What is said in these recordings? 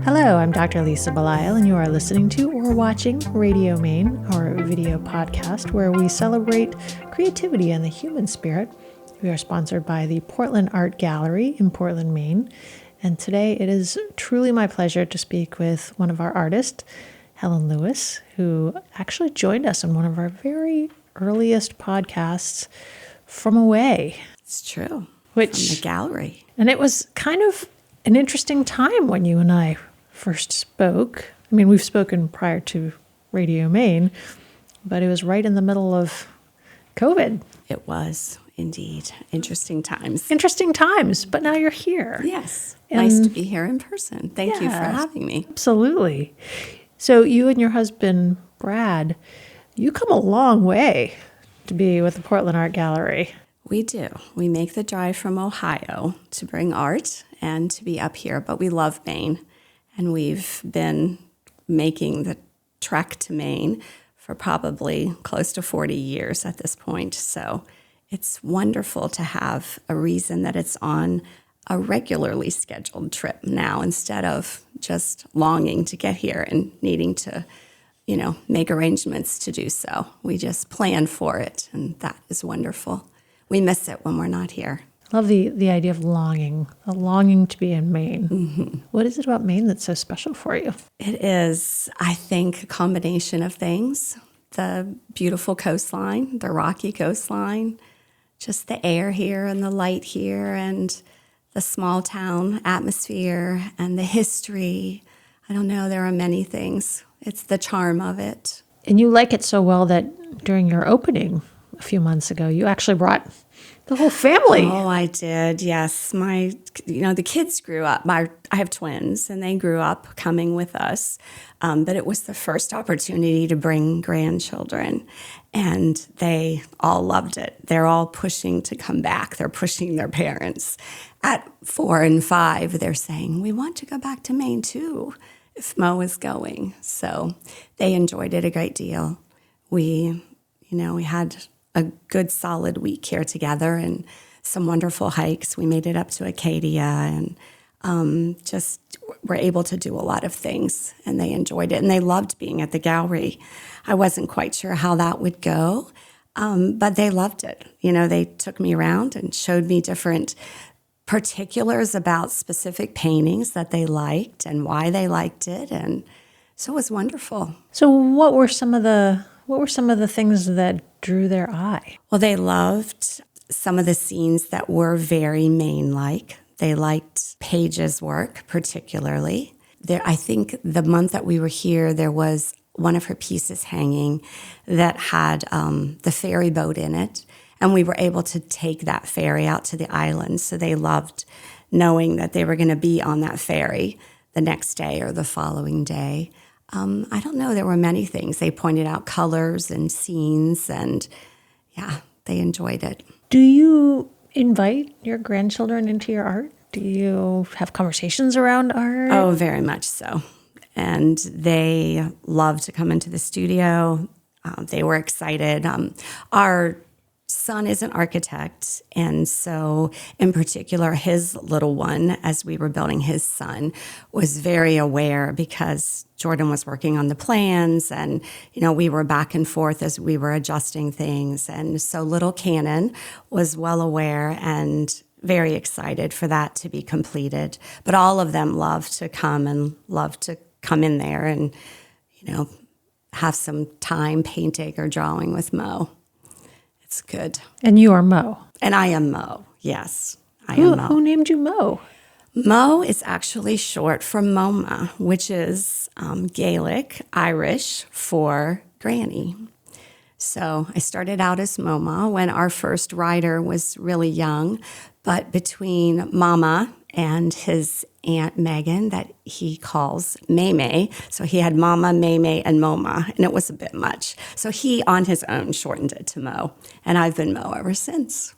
Hello, I'm Dr. Lisa Belisle, and you are listening to or watching Radio Maine, our video podcast where we celebrate creativity and the human spirit. We are sponsored by the Portland Art Gallery in Portland, Maine. And today it is truly my pleasure to speak with one of our artists, Helen Lewis, who actually joined us on one of our very earliest podcasts from away. It's true. From the gallery. And it was kind of an interesting time when you and I first spoke. I mean, we've spoken prior to Radio Maine, but it was right in the middle of COVID. It was indeed interesting times. Interesting times, but now you're here. Yes. Nice to be here in person. Thank you for having me. Absolutely. So you and your husband, Brad, you come a long way to be with the Portland Art Gallery. We do. We make the drive from Ohio to bring art and to be up here, but we love Maine. And we've been making the trek to Maine for probably close to 40 years at this point. So it's wonderful to have a reason that it's on a regularly scheduled trip now instead of just longing to get here and needing to, make arrangements to do so. We just plan for it, and that is wonderful. We miss it when we're not here. I love the idea of longing, a longing to be in Maine. Mm-hmm. What is it about Maine that's so special for you? It is, I think, a combination of things. The beautiful coastline, the rocky coastline, just the air here and the light here and the small town atmosphere and the history. I don't know, there are many things. It's the charm of it. And you like it so well that during your opening a few months ago, you actually brought the whole family. Oh, I did. Yes. The kids grew up. I have twins, and they grew up coming with us. But it was the first opportunity to bring grandchildren, and they all loved it. They're all pushing to come back. They're pushing their parents. At 4 and 5, they're saying, "We want to go back to Maine too, if Mo is going." So they enjoyed it a great deal. We had a good solid week here together and some wonderful hikes. We made it up to Acadia and just were able to do a lot of things, and they enjoyed it. And they loved being at the gallery. I wasn't quite sure how that would go, but they loved it. They took me around and showed me different particulars about specific paintings that they liked and why they liked it. And so it was wonderful. So what were some of the things that drew their eye? Well, they loved some of the scenes that were very Maine-like. They liked Paige's work particularly. I think the month that we were here, there was one of her pieces hanging that had the ferry boat in it, and we were able to take that ferry out to the island. So they loved knowing that they were going to be on that ferry the next day or the following day. I don't know. There were many things. They pointed out colors and scenes, and they enjoyed it. Do you invite your grandchildren into your art? Do you have conversations around art? Oh, very much so. And they love to come into the studio. They were excited. Our son is an architect, and so in particular, his little one, as we were building his son, was very aware because Jordan was working on the plans, and we were back and forth as we were adjusting things, and so little Cannon was well aware and very excited for that to be completed. But all of them love to come in there and have some time painting or drawing with Mo. It's good. And you are Mo. And I am Mo. Yes, I am Mo. Who named you Mo? Mo is actually short for Moma, which is Gaelic, Irish for granny. So I started out as Moma when our first rider was really young, but between Mama and his Aunt Megan that he calls Maymay. So he had Mama, Maymay, and Moma, and it was a bit much. So he, on his own, shortened it to Mo, and I've been Mo ever since.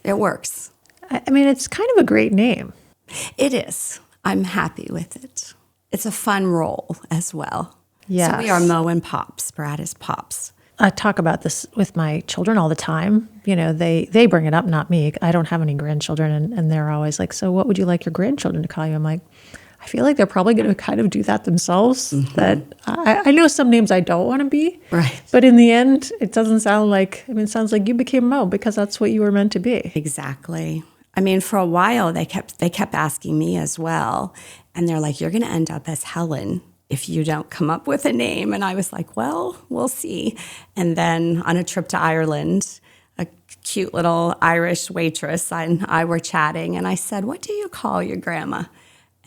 It works. I mean, it's kind of a great name. It is. I'm happy with it. It's a fun role as well. Yes. So we are Mo and Pops. Brad is Pops. I talk about this with my children all the time. They bring it up, not me. I don't have any grandchildren, and they're always like, "So what would you like your grandchildren to call you?" I'm like, I I feel like they're probably going to kind of do that themselves. That I know some names I don't want to be. Right. But in the end, it doesn't sound like, it sounds like you became Mo because that's what you were meant to be. Exactly. I mean, for a while, they kept asking me as well. And they're like, you're going to end up as Helen if you don't come up with a name. And I was like, well, we'll see. And then on a trip to Ireland, a cute little Irish waitress and I were chatting. And I said, what do you call your grandma?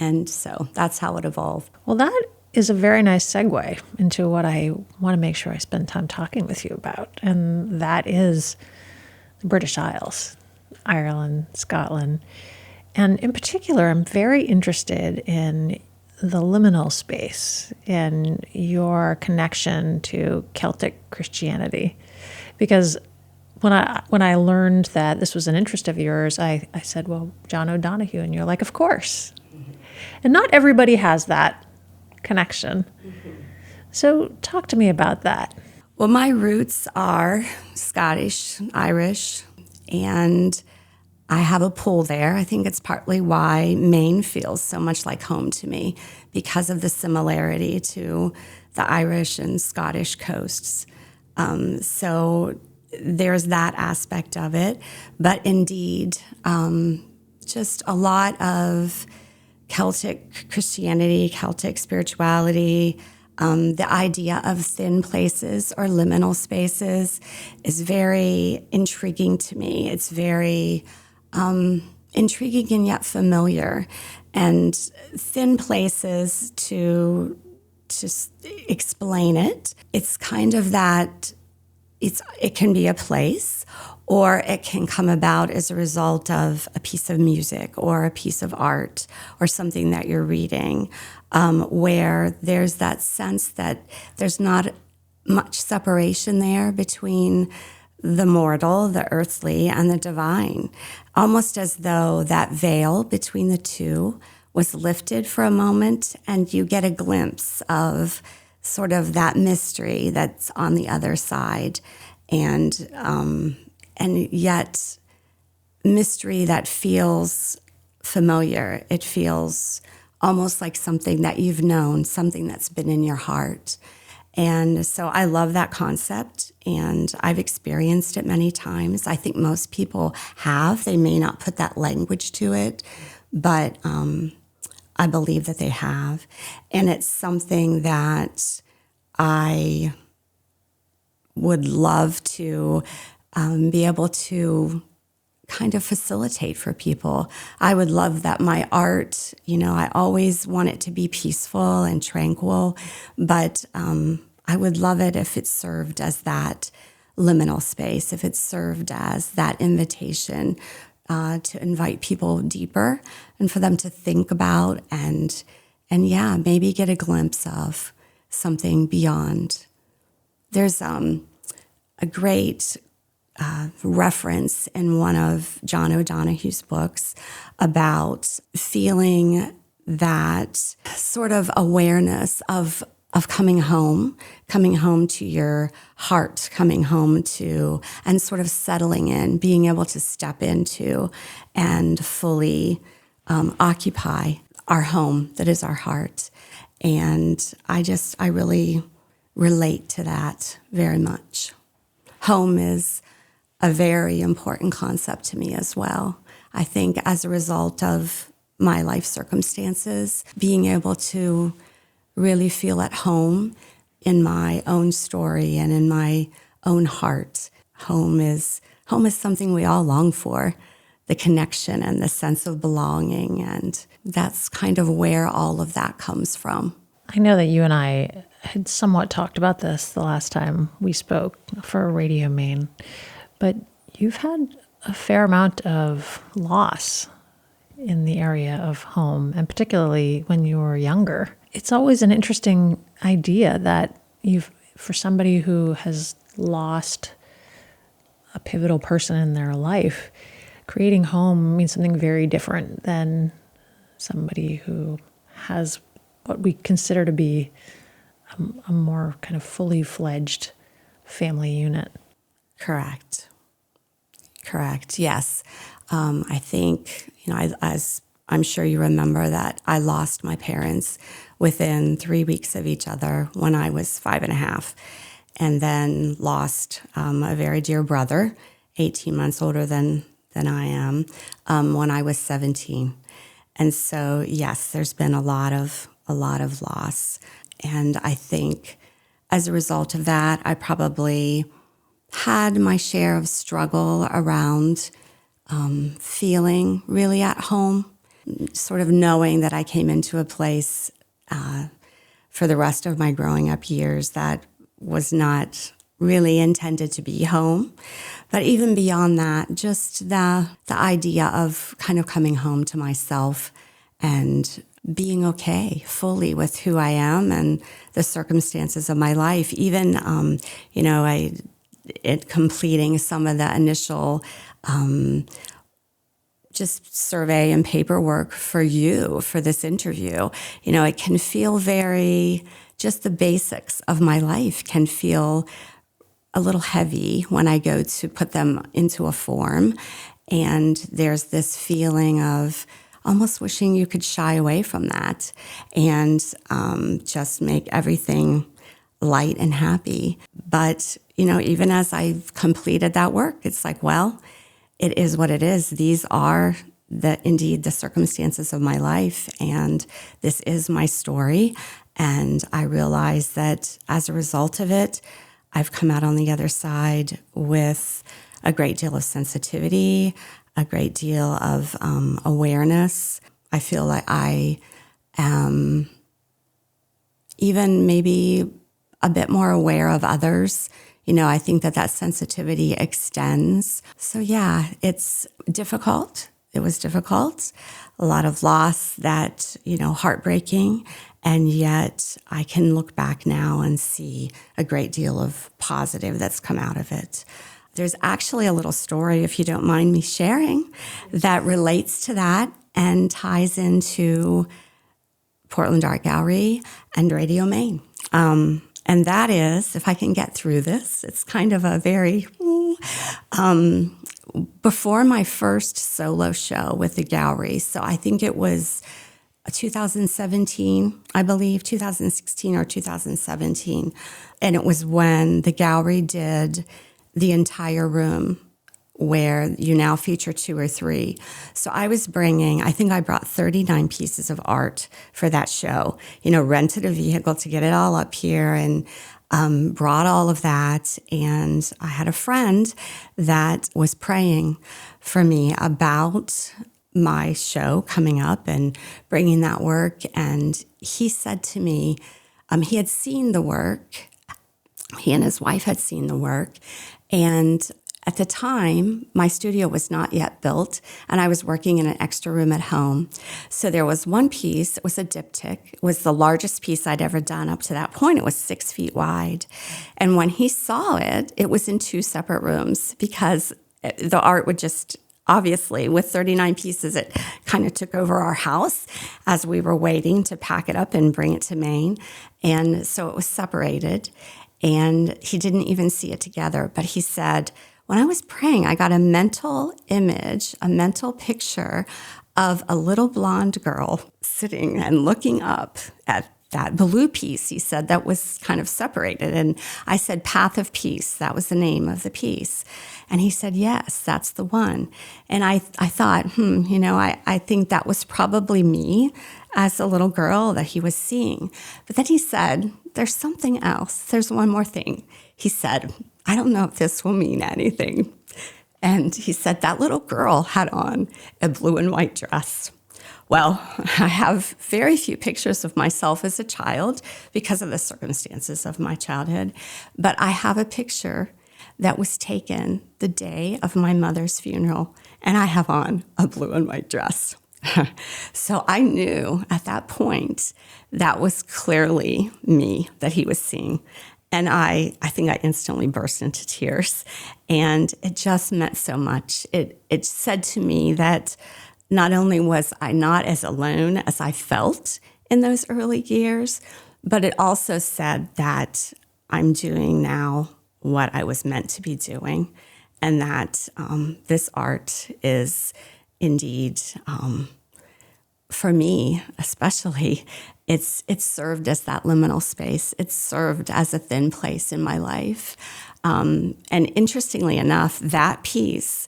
And so that's how it evolved. Well, that is a very nice segue into what I want to make sure I spend time talking with you about. And that is the British Isles, Ireland, Scotland. And in particular, I'm very interested in the liminal space and your connection to Celtic Christianity. Because when I learned that this was an interest of yours, I said, well, John O'Donohue. And you're like, of course. And not everybody has that connection. So talk to me about that. Well, my roots are Scottish, Irish, and I have a pull there. I think it's partly why Maine feels so much like home to me, because of the similarity to the Irish and Scottish coasts. So there's that aspect of it. But indeed, just a lot of Celtic Christianity, Celtic spirituality, the idea of thin places or liminal spaces is very intriguing to me. It's very intriguing and yet familiar. And thin places, to just explain it, it's kind of that it can be a place, or it can come about as a result of a piece of music or a piece of art or something that you're reading, where there's that sense that there's not much separation there between the mortal, the earthly, and the divine, almost as though that veil between the two was lifted for a moment and you get a glimpse of sort of that mystery that's on the other side, and yet mystery that feels familiar. It feels almost like something that you've known, something that's been in your heart. And so I love that concept, and I've experienced it many times. I think most people have. They may not put that language to it, but I believe that they have. And it's something that I would love to be able to kind of facilitate for people. I would love that my art, I always want it to be peaceful and tranquil, but I would love it if it served as that liminal space, if it served as that invitation to invite people deeper and for them to think about and maybe get a glimpse of something beyond. There's a great reference in one of John O'Donohue's books about feeling that sort of awareness of coming home to your heart, coming home to, and sort of settling in, being able to step into and fully occupy our home that is our heart. And I really relate to that very much. Home is a very important concept to me as well. I think as a result of my life circumstances, being able to really feel at home in my own story and in my own heart. Home is something we all long for, the connection and the sense of belonging, and that's kind of where all of that comes from. I know that you and I had somewhat talked about this the last time we spoke for Radio Maine, but you've had a fair amount of loss in the area of home, and particularly when you were younger. It's always an interesting idea that for somebody who has lost a pivotal person in their life, creating home means something very different than somebody who has what we consider to be a more kind of fully fledged family unit. Correct. Yes. I think, as I'm sure you remember that I lost my parents within 3 weeks of each other when I was 5.5, and then lost a very dear brother, 18 months older than I am, when I was 17. And so, yes, there's been a lot of loss. And I think as a result of that, I probably had my share of struggle around feeling really at home, sort of knowing that I came into a place for the rest of my growing up years that was not really intended to be home. But even beyond that, just the idea of kind of coming home to myself and being okay fully with who I am and the circumstances of my life. Even, completing some of the initial just survey and paperwork for this interview. It can feel just the basics of my life can feel a little heavy when I go to put them into a form. And there's this feeling of almost wishing you could shy away from that and just make everything light and happy. But, even as I've completed that work, it's like, well, it is what it is. These are indeed the circumstances of my life, and this is my story. And I realize that as a result of it, I've come out on the other side with a great deal of sensitivity, a great deal of awareness. I feel like I am even maybe a bit more aware of others. I think that sensitivity extends. So yeah, it's difficult. It was difficult. A lot of loss that, heartbreaking. And yet I can look back now and see a great deal of positive that's come out of it. There's actually a little story, if you don't mind me sharing, that relates to that and ties into Portland Art Gallery and Radio Maine. And that is, if I can get through this, it's kind of a very, before my first solo show with the gallery, so I think it was 2017, I believe, 2016 or 2017. And it was when the gallery did the entire room where you now feature 2 or 3. So I brought 39 pieces of art for that show, rented a vehicle to get it all up here and brought all of that. And I had a friend that was praying for me about my show coming up and bringing that work. And he said to me, he had seen the work. He and his wife had seen the work. And at the time, my studio was not yet built, and I was working in an extra room at home. So there was one piece, it was a diptych. It was the largest piece I'd ever done up to that point. It was 6 feet wide. And when he saw it, it was in 2 separate rooms because the art would just, obviously, with 39 pieces, it kind of took over our house as we were waiting to pack it up and bring it to Maine. And so it was separated, and he didn't even see it together. But he said, when I was praying, I got a mental image, a mental picture of a little blonde girl sitting and looking up at that blue piece, he said, that was kind of separated. And I said, Path of Peace, that was the name of the piece. And he said, yes, that's the one. And I thought, I think that was probably me as a little girl that he was seeing. But then he said, there's something else. There's one more thing. He said, I don't know if this will mean anything. And he said, that little girl had on a blue and white dress. Well, I have very few pictures of myself as a child because of the circumstances of my childhood, but I have a picture that was taken the day of my mother's funeral, and I have on a blue and white dress. So I knew at that point that was clearly me that he was seeing. And I think I instantly burst into tears, and it just meant so much. It said to me that not only was I not as alone as I felt in those early years, but it also said that I'm doing now what I was meant to be doing, and that this art is indeed for me, especially, it's served as that liminal space. It's served as a thin place in my life. And interestingly enough, that piece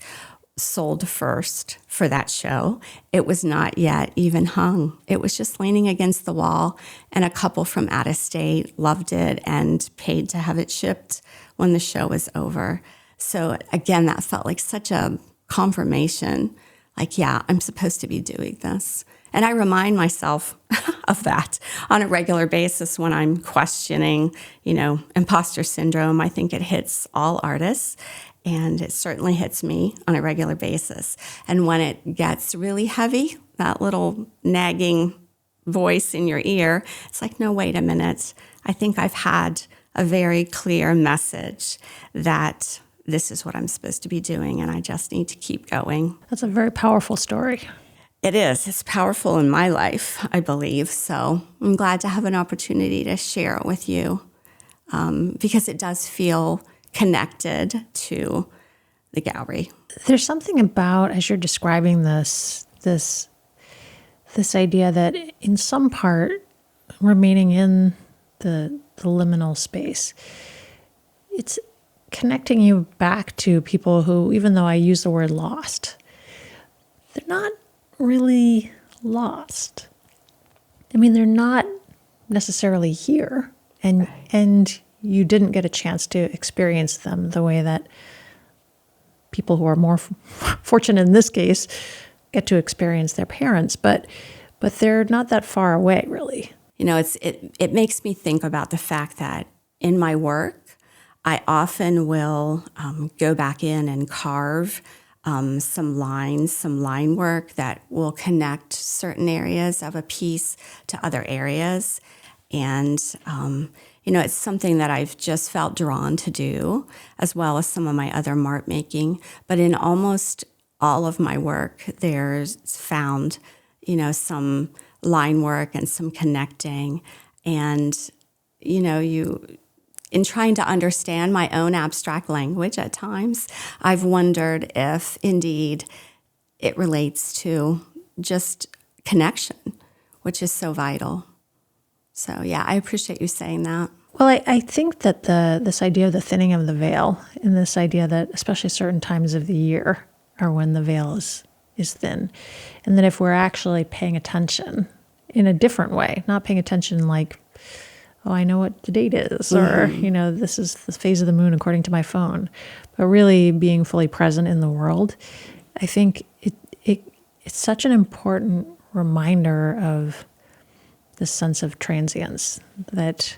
sold first for that show. It was not yet even hung. It was just leaning against the wall, and a couple from out of state loved it and paid to have it shipped when the show was over. So again, that felt like such a confirmation, like, yeah, I'm supposed to be doing this. And I remind myself of that on a regular basis when I'm questioning, imposter syndrome. I think it hits all artists, and it certainly hits me on a regular basis. And when it gets really heavy, that little nagging voice in your ear, it's like, no, wait a minute. I think I've had a very clear message that this is what I'm supposed to be doing, and I just need to keep going. That's a very powerful story. It is. It's powerful in my life, I believe. So I'm glad to have an opportunity to share it with you, because it does feel connected to the gallery. There's something about, as you're describing this idea that in some part, remaining in the liminal space, it's connecting you back to people who, even though I use the word lost, they're not really lost. I mean, they're not necessarily here, and you didn't get a chance to experience them the way that people who are more fortunate in this case get to experience their parents, but they're not that far away, really. It makes me think about the fact that in my work, I often will go back in and carve some line work that will connect certain areas of a piece to other areas. And, it's something that I've just felt drawn to do, as well as some of my other mark making. But in almost all of my work, there's found, some line work and some connecting. And, in trying to understand my own abstract language at times, I've wondered if indeed it relates to just connection, which is so vital. So yeah, I appreciate you saying that. Well, I think that this idea of the thinning of the veil, and this idea that especially certain times of the year are when the veil is thin, and that if we're actually paying attention in a different way, not paying attention like, oh, I know what the date is, or, this is the phase of the moon according to my phone, but really being fully present in the world, I think it's such an important reminder of the sense of transience, that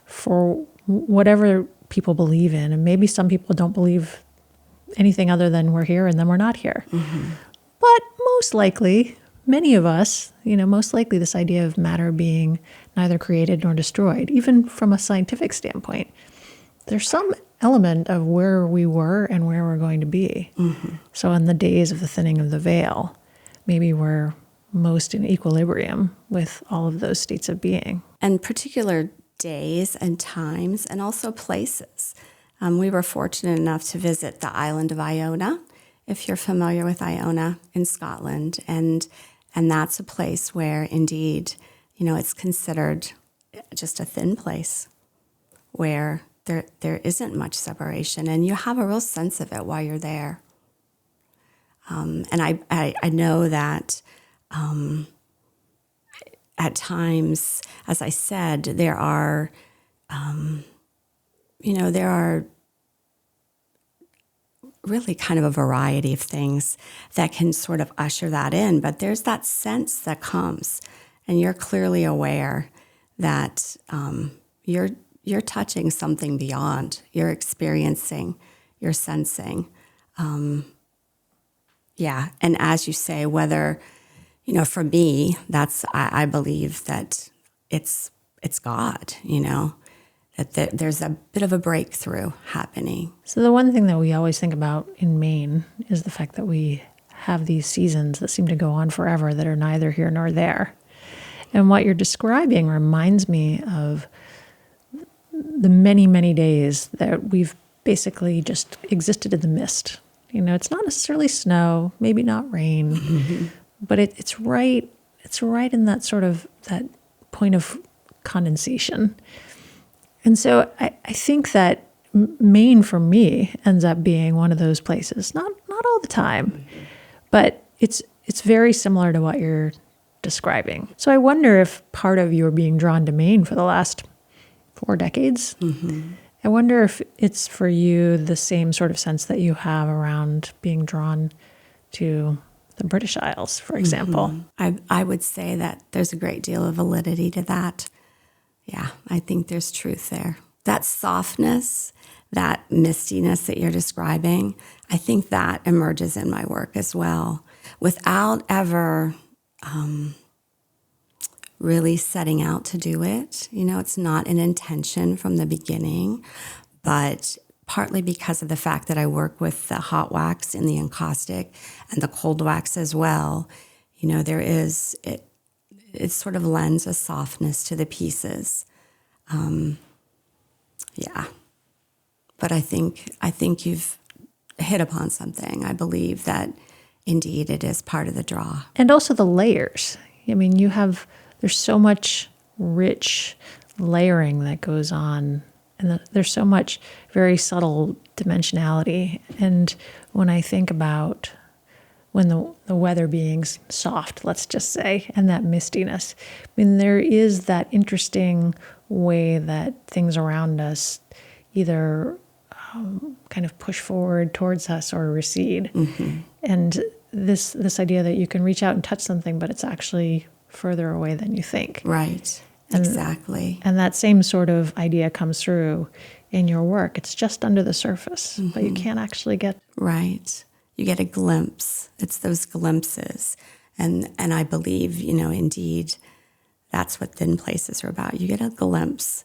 for whatever people believe in, and maybe some people don't believe anything other than we're here and then we're not here. Mm-hmm. But most likely, many of us, most likely this idea of matter being neither created nor destroyed, even from a scientific standpoint, there's some element of where we were and where we're going to be. Mm-hmm. So in the days of the thinning of the veil, maybe we're most in equilibrium with all of those states of being. And particular days and times, and also places. We were fortunate enough to visit the island of Iona, if you're familiar with Iona in Scotland, and that's a place where indeed, it's considered just a thin place where there isn't much separation, and you have a real sense of it while you're there. And I know that at times, as I said, there are really kind of a variety of things that can sort of usher that in. But there's that sense that comes, and you're clearly aware that you're touching something beyond. You're experiencing, you're sensing. And as you say, whether, for me, I believe that it's God, that there's a bit of a breakthrough happening. So the one thing that we always think about in Maine is the fact that we have these seasons that seem to go on forever that are neither here nor there. And what you're describing reminds me of the many, many days that we've basically just existed in the mist. It's not necessarily snow, maybe not rain, mm-hmm. but it's right it's right in that sort of that point of condensation. And so I think that Maine for me ends up being one of those places. Not all the time, but it's very similar to what you're describing. So I wonder if part of your being drawn to Maine for the last 4 decades, I wonder if it's for you the same sort of sense that you have around being drawn to the British Isles, for example. I would say that there's a great deal of validity to that. Yeah, I think there's truth there. That softness, that mistiness that you're describing, I think that emerges in my work as well, without ever really setting out to do it. It's not an intention from the beginning, but partly because of the fact that I work with the hot wax in the encaustic and the cold wax as well, it sort of lends a softness to the pieces. But I think you've hit upon something. I believe that indeed it is part of the draw. And also the layers. I mean, there's so much rich layering that goes on, and there's so much very subtle dimensionality. And when I think about when the weather being soft, let's just say, and that mistiness, I mean, there is that interesting way that things around us either kind of push forward towards us or recede. And this idea that you can reach out and touch something, but it's actually further away than you think. Right. Exactly. And that same sort of idea comes through in your work. It's just under the surface, but you can't actually get... Right. You get a glimpse. It's those glimpses. And I believe, indeed, that's what thin places are about. You get a glimpse.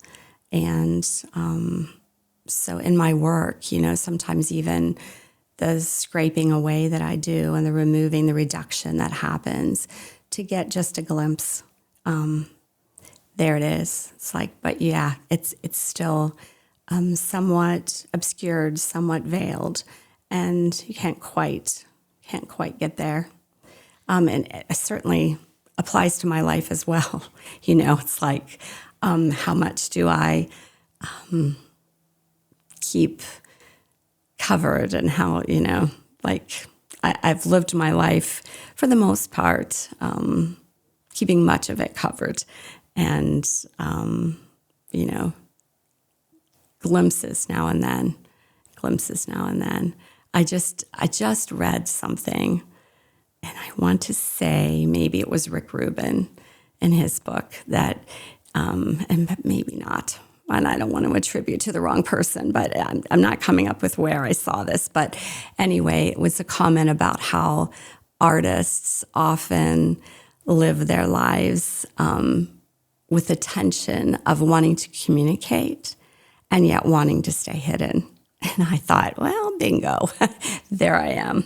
And so in my work, sometimes even the scraping away that I do and the removing, the reduction that happens to get just a glimpse. There it is. It's like, but yeah, it's still somewhat obscured, somewhat veiled, and you can't quite get there. And it certainly applies to my life as well. It's like, how much do I keep covered, and how, I've lived my life for the most part, keeping much of it covered, and, glimpses now and then. I just read something, and I want to say maybe it was Rick Rubin in his book that, and maybe not, and I don't want to attribute to the wrong person, but I'm not coming up with where I saw this. But anyway, it was a comment about how artists often live their lives with the tension of wanting to communicate and yet wanting to stay hidden. And I thought, well, bingo, there I am.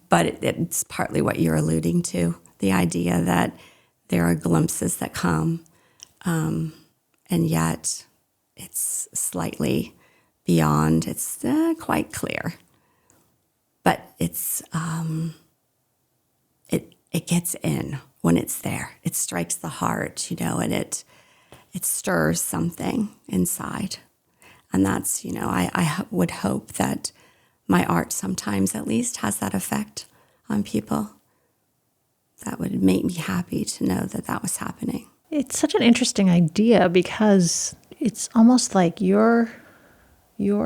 But it's partly what you're alluding to, the idea that there are glimpses that come, and yet it's slightly beyond. It's quite clear, but it's it gets in when it's there. It strikes the heart, and it stirs something inside. And that's, I would hope that my art sometimes at least has that effect on people. That would make me happy to know that that was happening. It's such an interesting idea because it's almost like you're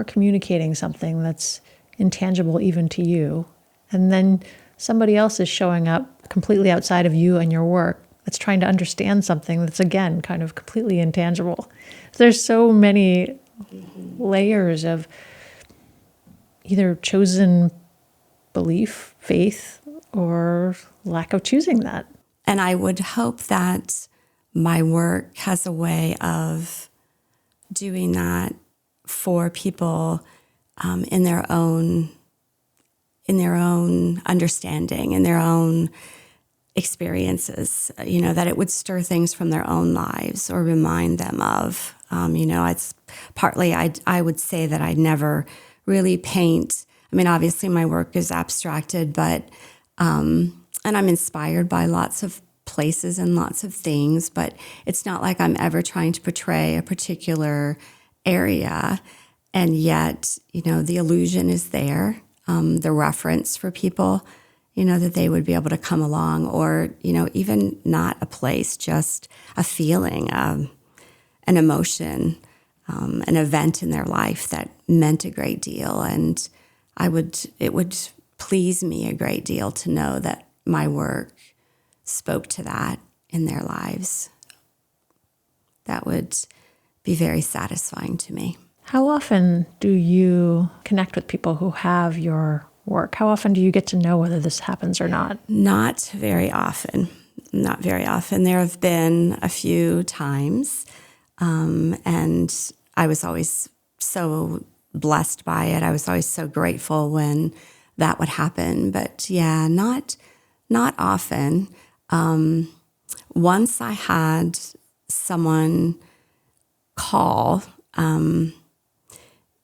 communicating something that's intangible even to you, and then somebody else is showing up completely outside of you and your work that's trying to understand something that's, again, kind of completely intangible. There's so many layers of either chosen belief, faith, or lack of choosing that. And I would hope that my work has a way of doing that for people in their own understanding, in their own experiences, that it would stir things from their own lives or remind them of, it's partly, I would say that I never really paint. I mean, obviously my work is abstracted, but, and I'm inspired by lots of places and lots of things, but it's not like I'm ever trying to portray a particular area. And yet, the illusion is there, the reference for people, that they would be able to come along, or, even not a place, just a feeling, an emotion, an event in their life that meant a great deal. And it would please me a great deal to know that my work spoke to that in their lives. That would be very satisfying to me. How often do you connect with people who have your work? How often do you get to know whether this happens or not? Not very often. Not very often. There have been a few times, and I was always so blessed by it. I was always so grateful when that would happen. But yeah, not often. Once I had someone call.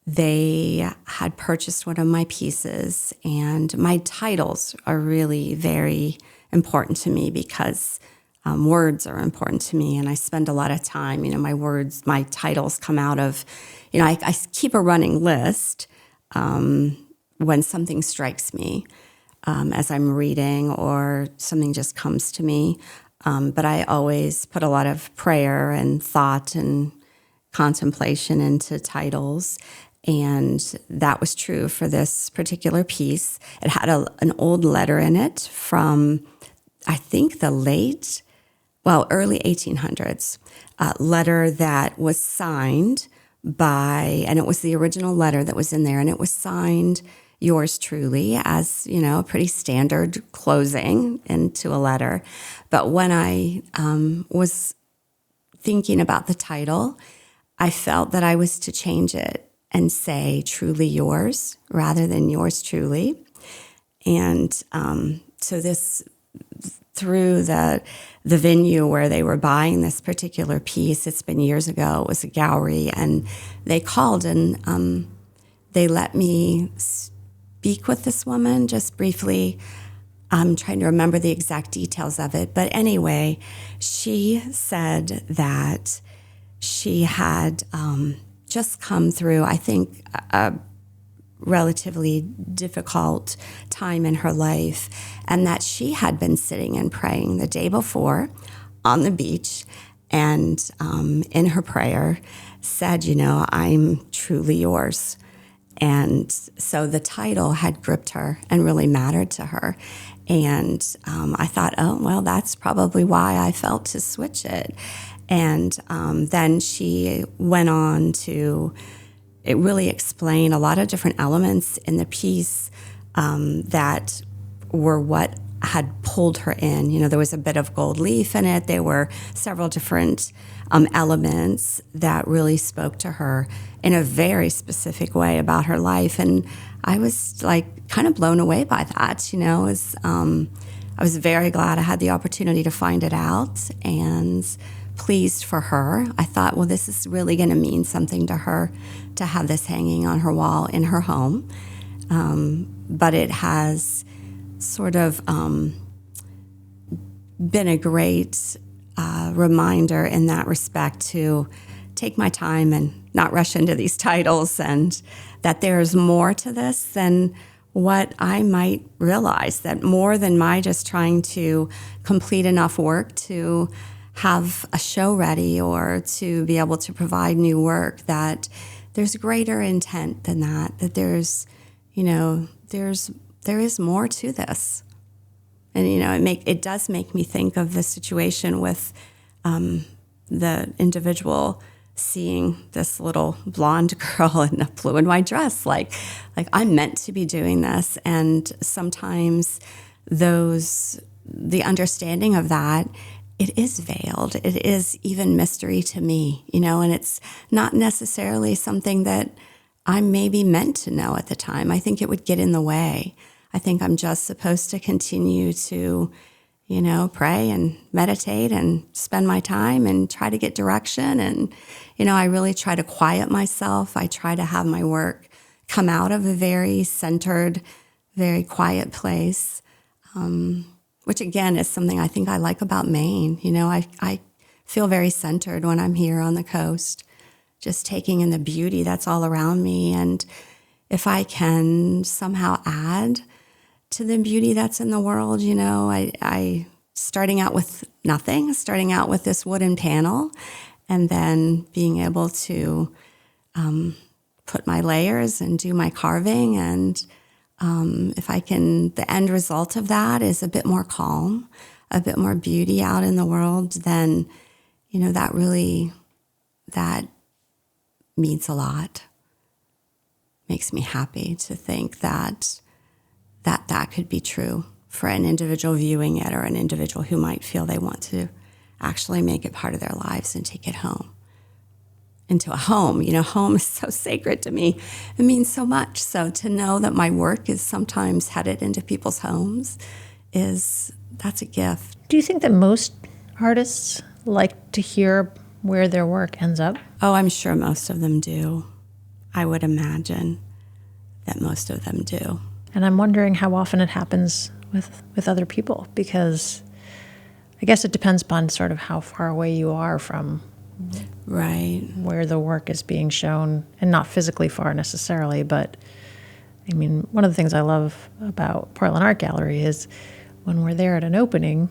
They had purchased one of my pieces, and my titles are really very important to me because words are important to me, and I spend a lot of time, my titles come out of, I keep a running list when something strikes me as I'm reading or something just comes to me, but I always put a lot of prayer and thought and contemplation into titles. And that was true for this particular piece. It had an old letter in it from, I think, early 1800s, a letter that was signed by, and it was the original letter that was in there, and it was signed yours truly as, a pretty standard closing into a letter. But when I was thinking about the title, I felt that I was to change it and say truly yours rather than yours truly. And so this, through the venue where they were buying this particular piece, it's been years ago, it was a gallery, and they called and they let me speak with this woman just briefly. I'm trying to remember the exact details of it. But anyway, she said that she had just come through, I think, a relatively difficult time in her life, and that she had been sitting and praying the day before on the beach, and in her prayer said, I'm truly yours. And so the title had gripped her and really mattered to her. And I thought, that's probably why I felt to switch it. And then she went on to really explain a lot of different elements in the piece that were what had pulled her in. There was a bit of gold leaf in it. There were several different elements that really spoke to her in a very specific way about her life. And I was kind of blown away by that. I was very glad I had the opportunity to find it out, and pleased for her. I thought, this is really going to mean something to her to have this hanging on her wall in her home. But it has sort of been a great reminder in that respect to take my time and not rush into these titles, and that there's more to this than what I might realize, that more than my just trying to complete enough work to have a show ready or to be able to provide new work, that there's greater intent than that, that there is more to this. And, it does make me think of the situation with the individual seeing this little blonde girl in a blue and white dress, like I'm meant to be doing this. And sometimes the understanding of that, it is veiled. It is even mystery to me, and it's not necessarily something that I'm maybe meant to know at the time. I think it would get in the way. I think I'm just supposed to continue to, pray and meditate and spend my time and try to get direction. And, I really try to quiet myself. I try to have my work come out of a very centered, very quiet place. which again is something I think I like about Maine. I feel very centered when I'm here on the coast, just taking in the beauty that's all around me. And if I can somehow add to the beauty that's in the world, I starting out with nothing, starting out with this wooden panel, and then being able to put my layers and do my carving. And if I can, the end result of that is a bit more calm, a bit more beauty out in the world, then, that means a lot. Makes me happy to think that could be true for an individual viewing it, or an individual who might feel they want to actually make it part of their lives and take it home. Into a home. Home is so sacred to me. It means so much. So to know that my work is sometimes headed into people's homes, that's a gift. Do you think that most artists like to hear where their work ends up? Oh, I'm sure most of them do. I would imagine that most of them do. And I'm wondering how often it happens with other people, because I guess it depends upon sort of how far away you are from right where the work is being shown, and not physically far necessarily. But I mean, one of the things I love about Portland Art Gallery is when we're there at an opening,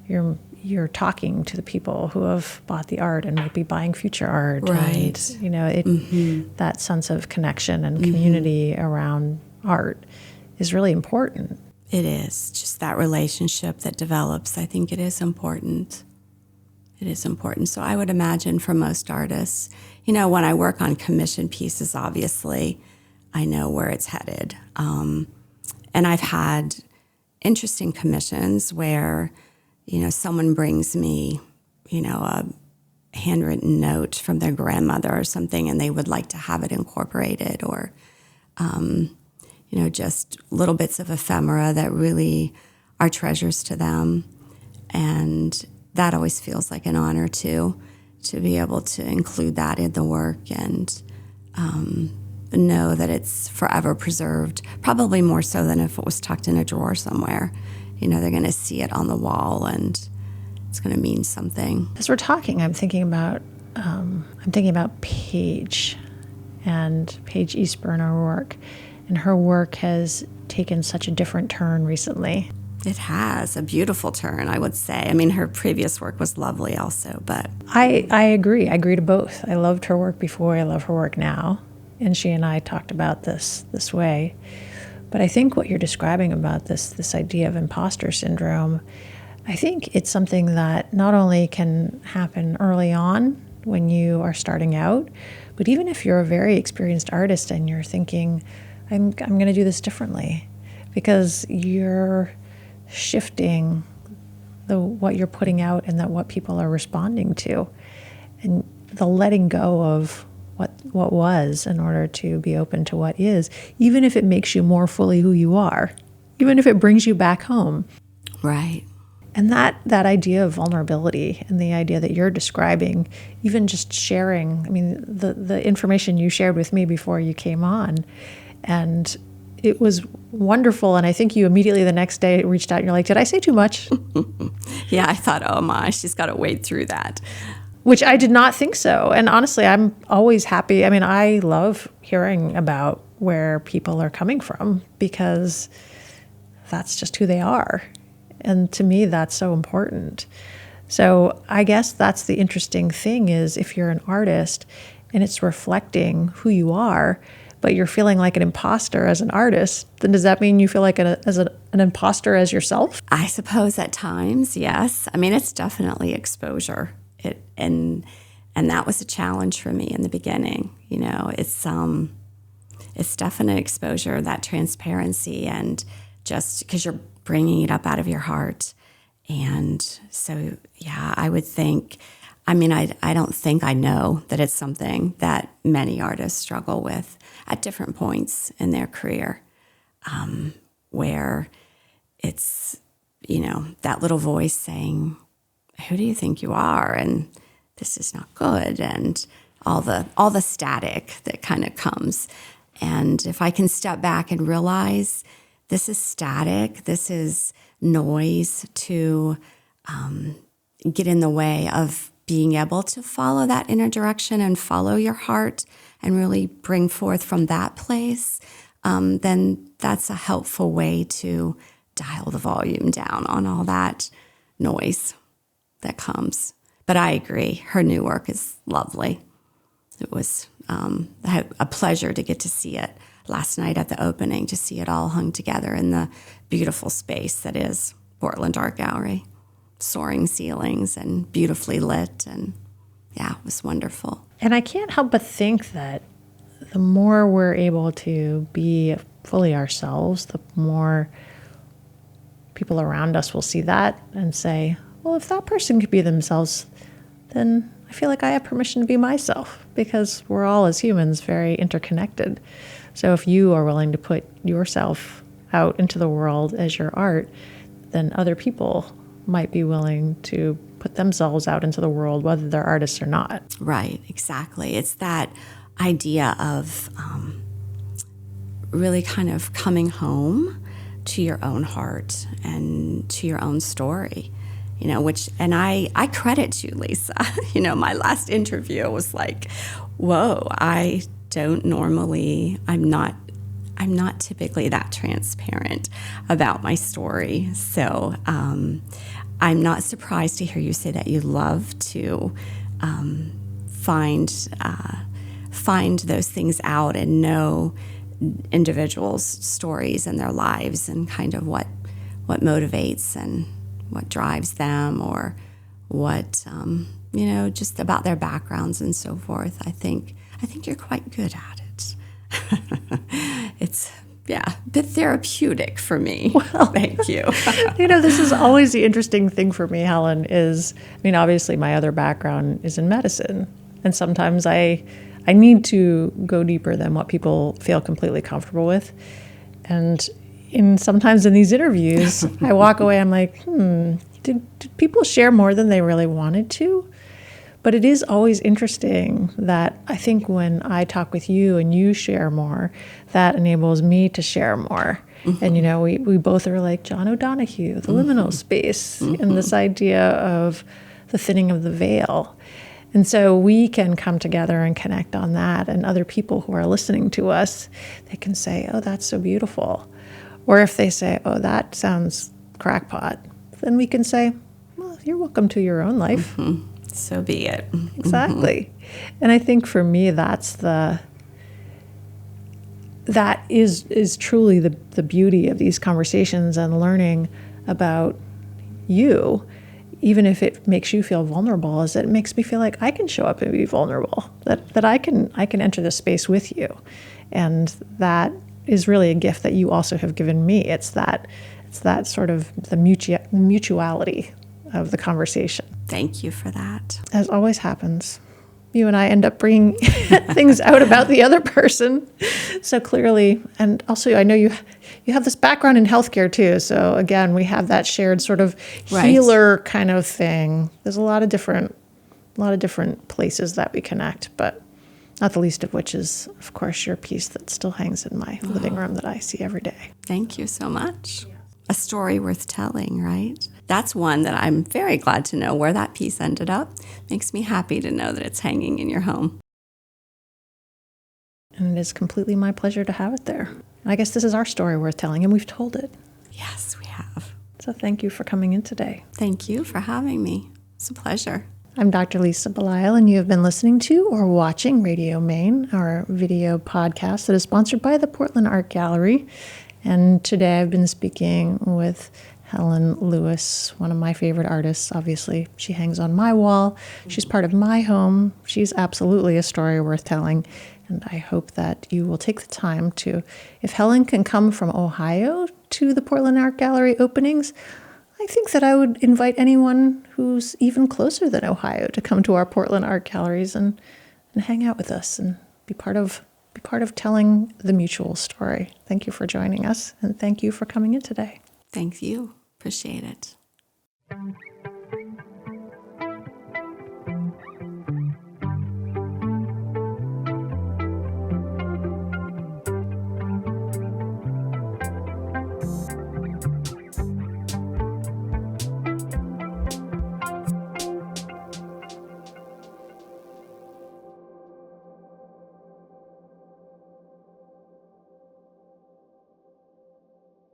you're talking to the people who have bought the art and might be buying future art. Right. And, that sense of connection and community around art is really important. It is. Just that relationship that develops. I think it is important. It is important. So I would imagine for most artists, when I work on commission pieces, obviously, I know where it's headed. And I've had interesting commissions where, someone brings me, a handwritten note from their grandmother or something, and they would like to have it incorporated, or, just little bits of ephemera that really are treasures to them. And that always feels like an honor, too, to be able to include that in the work and know that it's forever preserved, probably more so than if it was tucked in a drawer somewhere. They're going to see it on the wall, and it's going to mean something. As we're talking, I'm thinking about Paige and Paige Ehr and her work. And her work has taken such a different turn recently. It has a beautiful turn, I would say. I mean, her previous work was lovely also, but... I agree. I agree to both. I loved her work before. I love her work now. And she and I talked about this way. But I think what you're describing about this idea of imposter syndrome, I think it's something that not only can happen early on when you are starting out, but even if you're a very experienced artist and you're thinking, I'm going to do this differently, because you're shifting what you're putting out and what people are responding to, and the letting go of what was in order to be open to what is, even if it makes you more fully who you are, even if it brings you back home. Right. And that idea of vulnerability and the idea that you're describing, even just sharing, I mean, the information you shared with me before you came on, and it was wonderful. And I think you immediately the next day reached out and you're like, did I say too much? Yeah, I thought, oh my, she's got to wade through that. Which I did not think so. And honestly, I'm always happy. I mean, I love hearing about where people are coming from, because that's just who they are. And to me, that's so important. So I guess that's the interesting thing, is if you're an artist and it's reflecting who you are, but you're feeling like an imposter as an artist, then does that mean you feel like an imposter as yourself? I suppose at times, yes. I mean, it's definitely exposure. And that was a challenge for me in the beginning. It's definite exposure, that transparency, and just because you're bringing it up out of your heart. And so, yeah, I would think, I mean, I don't think I know that it's something that many artists struggle with at different points in their career, where it's, that little voice saying, who do you think you are? And this is not good. And all the static that kind of comes. And if I can step back and realize this is static, this is noise to get in the way of being able to follow that inner direction and follow your heart and really bring forth from that place, then that's a helpful way to dial the volume down on all that noise that comes. But I agree, her new work is lovely. It was I had a pleasure to get to see it last night at the opening, to see it all hung together in the beautiful space that is Portland Art Gallery. Soaring ceilings and beautifully lit, and yeah, it was wonderful. And I can't help but think that the more we're able to be fully ourselves, the more people around us will see that and say, well, if that person could be themselves, then I feel like I have permission to be myself, because we're all, as humans, very interconnected. So if you are willing to put yourself out into the world as your art, then other people might be willing to put themselves out into the world, whether they're artists or not. Right, exactly. It's that idea of really kind of coming home to your own heart and to your own story, and I credit you, Lisa. My last interview was like, whoa, I'm not typically that transparent about my story. So I'm not surprised to hear you say that you love to find those things out and know individuals' stories and their lives and kind of what motivates and what drives them, or what just about their backgrounds and so forth. I think you're quite good at it. It's a bit therapeutic for me. Well, thank you. This is always the interesting thing for me, Helen, obviously my other background is in medicine. And sometimes I need to go deeper than what people feel completely comfortable with. And sometimes in these interviews, I walk away, I'm like, did people share more than they really wanted to? But it is always interesting that I think when I talk with you and you share more, that enables me to share more. Mm-hmm. And, we both are like John O'Donohue, the liminal space, and this idea of the thinning of the veil. And so we can come together and connect on that. And other people who are listening to us, they can say, oh, that's so beautiful. Or if they say, oh, that sounds crackpot, then we can say, well, you're welcome to your own life. Mm-hmm. So be it. Exactly. And I think for me, that is truly the beauty of these conversations and learning about you, even if it makes you feel vulnerable, is that it makes me feel like I can show up and be vulnerable, that I can enter the space with you. And that is really a gift that you also have given me. It's that sort of the mutuality of the conversation. Thank you for that. As always happens, you and I end up bringing things out about the other person so clearly. And also, I know you have this background in healthcare too. So again, we have that shared sort of healer kind of thing. There's a lot of different places that we connect, but not the least of which is, of course, your piece that still hangs in my living room that I see every day. Thank you so much. A story worth telling, right? That's one that I'm very glad to know where that piece ended up. Makes me happy to know that it's hanging in your home. And it is completely my pleasure to have it there. And I guess this is our story worth telling, and we've told it. Yes, we have. So thank you for coming in today. Thank you for having me. It's a pleasure. I'm Dr. Lisa Belisle, and you have been listening to or watching Radio Maine, our video podcast that is sponsored by the Portland Art Gallery. And today I've been speaking with Helen Lewis, one of my favorite artists. Obviously, she hangs on my wall. She's part of my home. She's absolutely a story worth telling. And I hope that you will take the time to, if Helen can come from Ohio to the Portland Art Gallery openings, I think that I would invite anyone who's even closer than Ohio to come to our Portland Art Galleries and hang out with us and be part of telling the mutual story. Thank you for joining us, and thank you for coming in today. Thank you. Appreciate it.